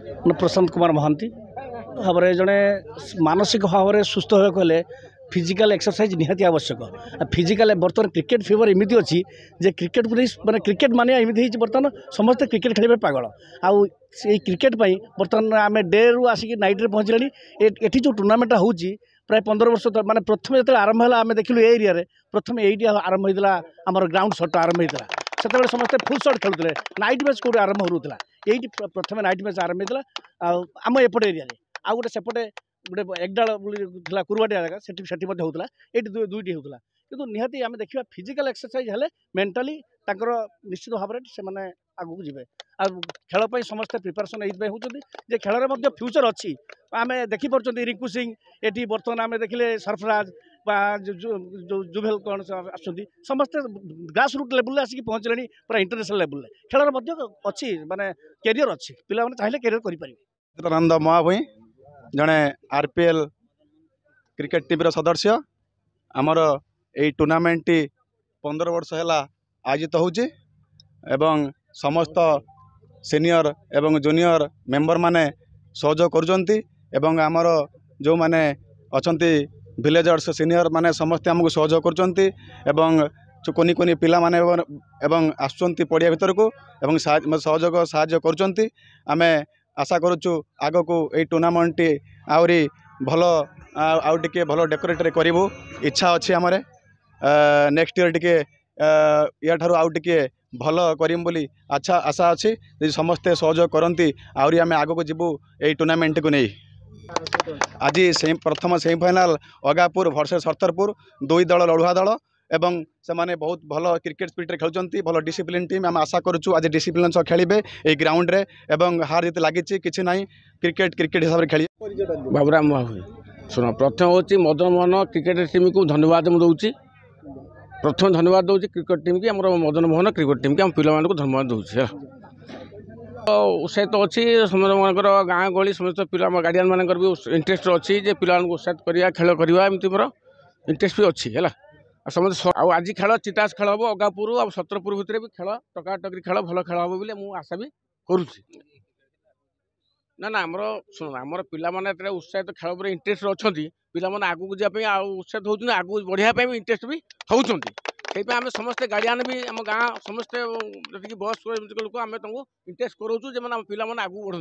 प्रशांत कुमार महांती भाव जड़े मानसिक भाव में सुस्थ होले फिजिकल एक्सरसाइज निहाती आवश्यक। फिजिकल बर्तमान क्रिकेट फीवर एमती अच्छी जे क्रिकेट को माने क्रिकेट माने एमती बर्तमान समस्त क्रिकेट खेल पागल आउ क्रिकेट बर्तमान आम डे रु आसिक नाइट रे पहुँचले ये जो टूर्नामेंट हो प्राय 15 वर्ष माने प्रथम जो आरंभ है आम देखिलु एरिया प्रथम ये आरंभ होता आम ग्राउंड शट आरंभ होता से समस्त full shut खेलुते night match Kaut आरंभ होता ये प्रथम नाइट मैच आरंभ होता आम एपट एरिया आउ गोटे सेपटे गोटे एकडाला कुरुबाटिया जगह से होता ये दुईटी होता किंतु निहाती आम देखा फिजिकल एक्सरसाइज हेले मेंटाली निश्चित भाव में से आगू जी खेल समस्त प्रिपेरेसन ये होती जे खेल में फ्यूचर अच्छी आम देखिपुर रिंकू सिंह ये बर्तमान आम देखिले सरफराज जुभेल कौन आसुँच समस्ते ग्रास रूट लेवल आसिक पहुँचले पूरा इंटरनेशनल लेवल खेल अच्छी माने कैरियर अच्छी पिला चाहिए कैरियर करें। आनंद महाभूई जड़े आरपीएल क्रिकेट टीम सदस्य आमर ये टूर्नामेंट टी 15 वर्ष है आयोजित होची एवं समस्त सीनियर एवं जूनियर मेंबर माने सहयोग करुचंती एवं आमर जो माने अछंती विलेजर्स सीनियर माने समस्त आमको सहयोग करुचंती एवं कोनी कोनी पिला माने एवं आसुचंती पड़िया भीतर को एवं सहयोग साहाय्य करुचंती आमे आशा करुचु आग को ये टूर्नामेंट टी आहरी भल आउ टिके भल डेकोरेट करूँ इच्छा अच्छी आम नेक्स्ट ईयर टिके या ठारू आउ टिके भल करीम बोली अच्छा आशा अच्छी समस्ते सहयोग करती आहरी आम आग को जीवु ये टूर्नामेंट को नहीं। आज प्रथम सेमीफाइनाल अगापुर वर्सेस सरतरपुर दुई दल लड़ुआ दल एवं से माने बहुत भल क्रिकेट स्पिरिट रे खेलुचंती भल डिसिप्लिन टीम आम आशा करुचु आज डिसिप्लिन सह खेलिबे ए ग्राउंड रे एवं हार जीत लागिछि किछि नाही क्रिकेट क्रिकेट हिसाब रे खेली। बाबूराम सुन प्रथम होची मदन मोहन क्रिकेट टीम को धन्यवाद मु दउची प्रथम धन्यवाद दउची क्रिकेट टीम की हमर मदन मोहन क्रिकेट टीम के हम पिला मान को धन्यवाद दउची उत्साहित अच्छी समस्त मानकर गाँ गली समस्त पिला गार्डियन मानकर भी इंटरेस्ट अच्छी जे पिला उत्साहित करिया खेल करिया एमती मोर इंटरेस्ट भी अच्छी है समस्त आज खेल चितास खेल हम अगापुर आ सतरपुर भितर भी खेल टकाटकी खेल भल खेल हम बोली मुझे आशा भी करुँच ना ना आमर शुण आमर पे उत्साहित खेल पर इंटरेस्ट अच्छा पिला आगू जावाई उत्साहित होती आगू बढ़िया भी इंटरेस्ट भी होती से आम समस्ते गार्डियन भी आम गाँ समस्ते जी बस लोक आम इंटरेस्ट कराऊँ जे पिला आगू बढ़ु।